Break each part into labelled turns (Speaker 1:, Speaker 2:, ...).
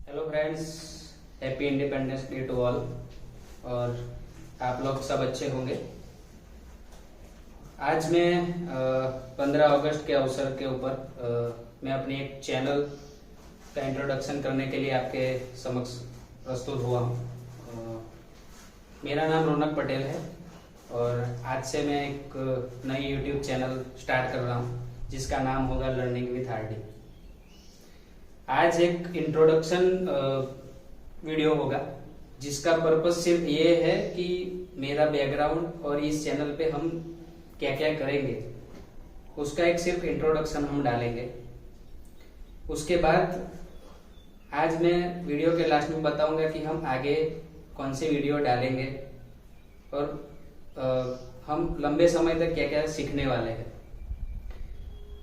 Speaker 1: Hello friends, happy Independence Day to all. और आप लोग सब अच्छे होंगे। आज मैं 15 अगस्त के अवसर के ऊपर मैं अपने एक चैनल का इंट्रोडक्शन करने के लिए आपके समक्ष प्रस्तुत हुआ हूँ। मेरा नाम रौनक पटेल है और आज से मैं एक नई यूट्यूब चैनल स्टार्ट कर रहा हूँ जिसका नाम होगा लर्निंग विथ आरडी। आज एक इंट्रोडक्शन वीडियो होगा जिसका पर्पस सिर्फ ये है कि मेरा बैकग्राउंड और इस चैनल पे हम क्या क्या करेंगे उसका एक सिर्फ इंट्रोडक्शन हम डालेंगे। उसके बाद आज मैं वीडियो के लास्ट में बताऊंगा कि हम आगे कौन सी वीडियो डालेंगे और हम लंबे समय तक क्या क्या सीखने वाले हैं।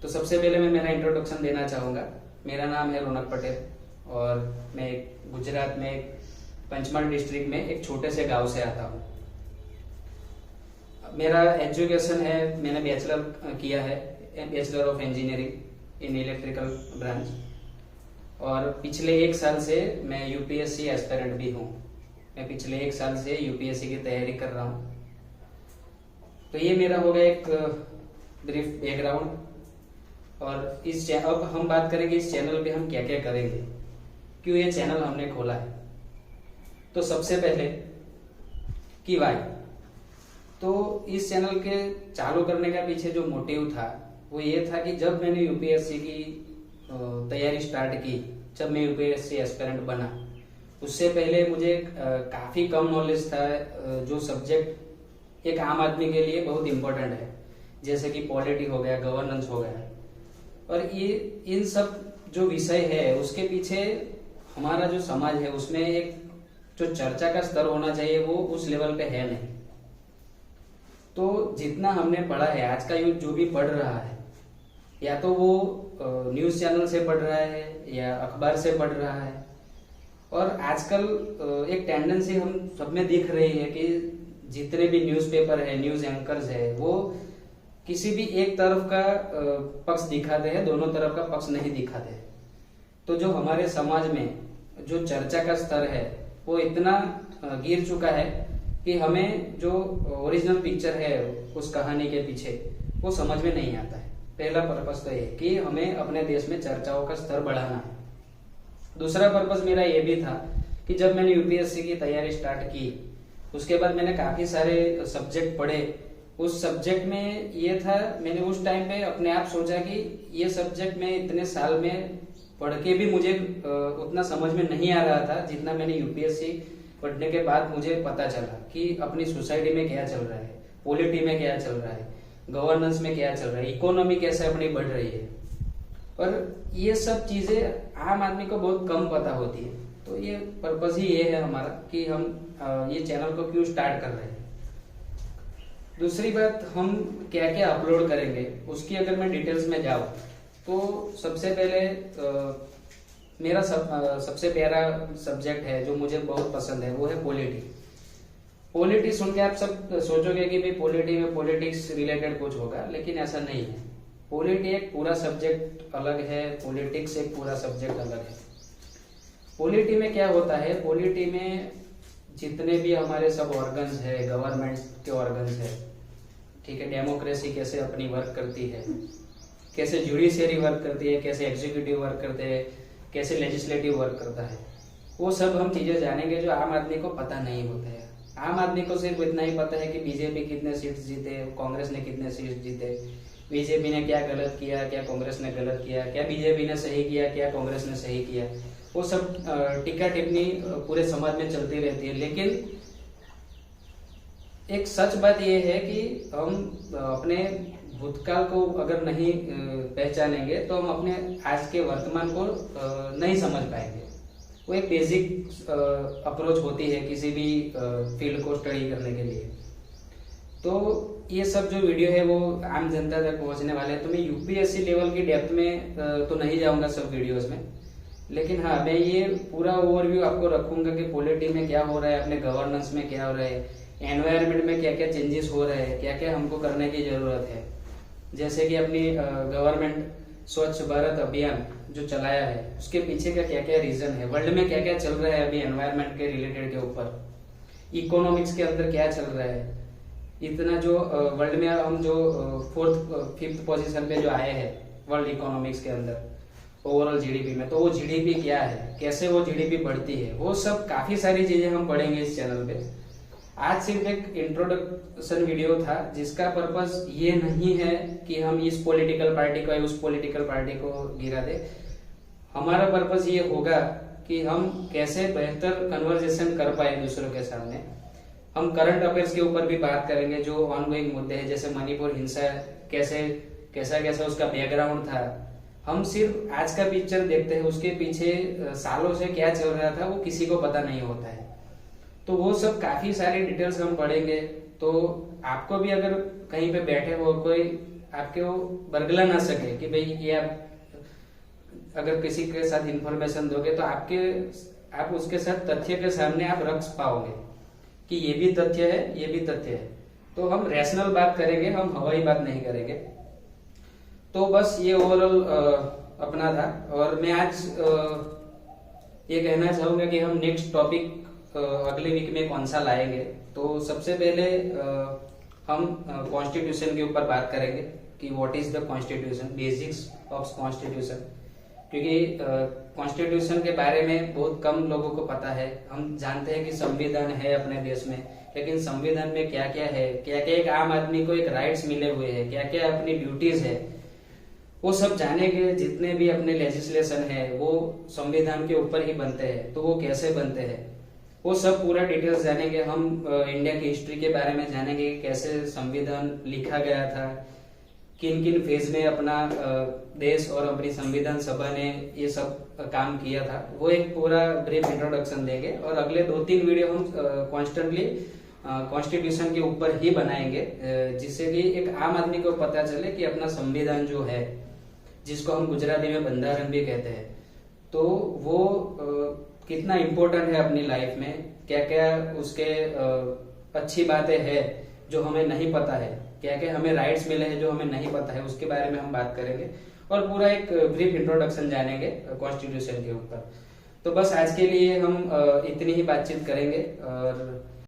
Speaker 1: तो सबसे पहले मैं मेरा इंट्रोडक्शन देना चाहूँगा। मेरा नाम है रौनक पटेल और मैं गुजरात में पंचमढ़ डिस्ट्रिक्ट में एक छोटे से गांव से आता हूँ। मेरा एजुकेशन है, मैंने बैचलर किया है, bachelor of engineering in electrical branch, और पिछले 1 साल से मैं यूपीएससी एस्पिरेंट भी हूँ। मैं पिछले 1 साल से यूपीएससी की तैयारी कर रहा हूँ। तो ये मेरा हो गया एक ब्रीफ बैकग्राउंड। और अब हम बात करेंगे इस चैनल पे हम क्या क्या करेंगे, क्यों ये चैनल हमने खोला है। तो सबसे पहले कि वाई, तो इस चैनल के चालू करने का पीछे जो मोटिव था वो ये था कि जब मैंने यूपीएससी की तैयारी स्टार्ट की, जब मैं यूपीएससी एस्पिरेंट बना, उससे पहले मुझे काफी कम नॉलेज था जो सब्जेक्ट एक आम आदमी के लिए बहुत इंपॉर्टेंट है, जैसे कि पॉलिटी हो गया, गवर्नेंस हो गया। और ये इन सब जो विषय है उसके पीछे हमारा जो समाज है उसमें एक जो चर्चा का स्तर होना चाहिए वो उस लेवल पे है नहीं। तो जितना हमने पढ़ा है, आज का यूथ जो भी पढ़ रहा है, या तो वो न्यूज चैनल से पढ़ रहा है या अखबार से पढ़ रहा है। और आजकल एक टेंडेंसी हम सब में दिख रही है कि जितने भी न्यूज़पेपर है, न्यूज एंकर्स है, वो किसी भी एक तरफ का पक्ष दिखाते हैं, दोनों तरफ का पक्ष नहीं दिखाते। तो जो हमारे समाज में जो चर्चा का स्तर है वो इतना गिर चुका है कि हमें जो ओरिजिनल पिक्चर है उस कहानी के पीछे वो समझ में नहीं आता है। पहला पर्पस तो ये कि हमें अपने देश में चर्चाओं का स्तर बढ़ाना है। दूसरा पर्पस मेरा ये भी था कि जब मैंने यूपीएससी की तैयारी स्टार्ट की, उसके बाद मैंने काफी सारे सब्जेक्ट पढ़े। उस सब्जेक्ट में ये था, मैंने उस टाइम पे अपने आप सोचा कि ये सब्जेक्ट में इतने साल में पढ़ के भी मुझे उतना समझ में नहीं आ रहा था जितना मैंने यूपीएससी पढ़ने के बाद मुझे पता चला कि अपनी सोसाइटी में क्या चल रहा है, पॉलिटी में क्या चल रहा है, गवर्नेंस में क्या चल रहा है, इकोनॉमी कैसे अपनी बढ़ रही है। और ये सब चीजें आम आदमी को बहुत कम पता होती है। तो ये पर्पज ही ये है हमारा कि हम ये चैनल को क्यों स्टार्ट कर रहे हैं। दूसरी बात, हम क्या क्या अपलोड करेंगे उसकी अगर मैं डिटेल्स में जाऊं तो सबसे पहले मेरा सबसे प्यारा सब्जेक्ट है जो मुझे बहुत पसंद है, वो है पॉलिटी। पॉलिटी सुन के आप सब सोचोगे कि भाई पॉलिटी में पॉलिटिक्स रिलेटेड कुछ होगा, लेकिन ऐसा नहीं है। पॉलिटी एक पूरा सब्जेक्ट अलग है, पॉलिटिक्स एक पूरा सब्जेक्ट अलग है। पॉलिटी में क्या होता है, पॉलिटी में जितने भी हमारे सब ऑर्गन्स है, गवर्नमेंट के ऑर्गन्स है, ठीक है, डेमोक्रेसी कैसे अपनी वर्क करती है, कैसे जुडिशियरी वर्क करती है, कैसे एग्जीक्यूटिव वर्क करते हैं, कैसे लेजिस्लेटिव वर्क करता है, वो सब हम चीजें जानेंगे जो आम आदमी को पता नहीं होता है। आम आदमी को सिर्फ इतना ही पता है कि बीजेपी कितने सीट्स जीते, कांग्रेस ने कितने सीट्स जीते, बीजेपी ने क्या गलत किया, क्या कांग्रेस ने गलत किया, क्या बीजेपी ने सही किया, क्या कांग्रेस ने सही किया। वो सब टिक्का टिप्पणी पूरे समाज में चलती रहती है। लेकिन एक सच बात यह है कि हम अपने भूतकाल को अगर नहीं पहचानेंगे तो हम अपने आज के वर्तमान को नहीं समझ पाएंगे। वो एक बेसिक अप्रोच होती है किसी भी फील्ड को स्टडी करने के लिए। तो ये सब जो वीडियो है वो आम जनता तक पहुंचने वाले हैं। तो मैं यूपीएससी लेवल की डेप्थ में तो नहीं जाऊंगा सब वीडियोस में, लेकिन हाँ, मैं ये पूरा ओवरव्यू आपको रखूंगा कि पॉलिटी में क्या हो रहा है, अपने गवर्नेंस में क्या हो रहा है, एनवायरनमेंट में क्या क्या चेंजेस हो रहे हैं, क्या क्या हमको करने की जरूरत है। जैसे कि अपनी गवर्नमेंट स्वच्छ भारत अभियान जो चलाया है उसके पीछे का क्या क्या रीजन है, वर्ल्ड में क्या क्या चल रहा है अभी एनवायरनमेंट के रिलेटेड के ऊपर, इकोनॉमिक्स के अंदर क्या चल रहा है, इतना जो वर्ल्ड में हम जो 4th 5th पोजीशन पे जो आए हैं वर्ल्ड इकोनॉमिक्स के अंदर ओवरऑल जीडीपी में, तो वो जीडीपी क्या है, कैसे वो जीडीपी बढ़ती है, वो सब काफी सारी चीजें हम पढ़ेंगे इस चैनल पे। आज सिर्फ एक इंट्रोडक्शन वीडियो था जिसका पर्पस ये नहीं है कि हम इस पॉलिटिकल पार्टी को या उस पॉलिटिकल पार्टी को गिरा दे। हमारा पर्पस ये होगा कि हम कैसे बेहतर कन्वर्सेशन कर पाए दूसरों के सामने। हम करंट अफेयर्स के ऊपर भी बात करेंगे, जो ऑनगोइंग मुद्दे हैं, जैसे मणिपुर हिंसा कैसा उसका बैकग्राउंड था। हम सिर्फ आज का पिक्चर देखते हैं, उसके पीछे सालों से क्या चल रहा था वो किसी को पता नहीं होता है। तो वो सब काफी सारी डिटेल्स हम पढ़ेंगे, तो आपको भी अगर कहीं पे बैठे हो कोई आपके वो बरगला ना सके कि भाई ये आप अगर किसी के साथ इंफॉर्मेशन दोगे तो आप उसके साथ तथ्य के सामने आप रख पाओगे कि ये भी तथ्य है, ये भी तथ्य है। तो हम रैशनल बात करेंगे, हम हवाई बात नहीं करेंगे। तो बस ये ओवरऑल अपना था, और मैं आज ये कहना चाहूंगा कि हम नेक्स्ट टॉपिक अगले वीक में कौन सा लाएंगे। तो सबसे पहले हम कॉन्स्टिट्यूशन के ऊपर बात करेंगे कि what is the constitution, basics of constitution, क्योंकि कॉन्स्टिट्यूशन के बारे में बहुत कम लोगों को पता है। हम जानते हैं कि संविधान है अपने देश में, लेकिन संविधान में क्या क्या है, क्या क्या एक आम आदमी को एक राइट्स मिले हुए हैं, क्या क्या अपनी ड्यूटीज है, वो सब जाने के जितने भी अपने लेजिस्लेशन है वो संविधान के ऊपर ही बनते हैं। तो वो कैसे बनते हैं वो सब पूरा डिटेल्स जानेंगे हम। इंडिया की हिस्ट्री के बारे में जानेंगे, कैसे संविधान लिखा गया था, किन किन फेज में अपना देश और अपनी संविधान सभा ने ये सब काम किया था, वो एक पूरा ब्रीफ इंट्रोडक्शन देंगे। और अगले 2-3 वीडियो हम कॉन्स्टेंटली कॉन्स्टिट्यूशन के ऊपर ही बनाएंगे, जिससे कि एक आम आदमी को पता चले कि अपना संविधान जो है, जिसको हम गुजराती में बंधारण भी कहते हैं, तो वो कितना इम्पोर्टेंट है अपनी लाइफ में, क्या क्या उसके अच्छी बातें हैं जो हमें नहीं पता है, क्या क्या हमें राइट्स मिले हैं जो हमें नहीं पता है, उसके बारे में हम बात करेंगे और पूरा एक ब्रीफ इंट्रोडक्शन जानेंगे कॉन्स्टिट्यूशन के ऊपर। तो बस आज के लिए हम इतनी ही बातचीत करेंगे, और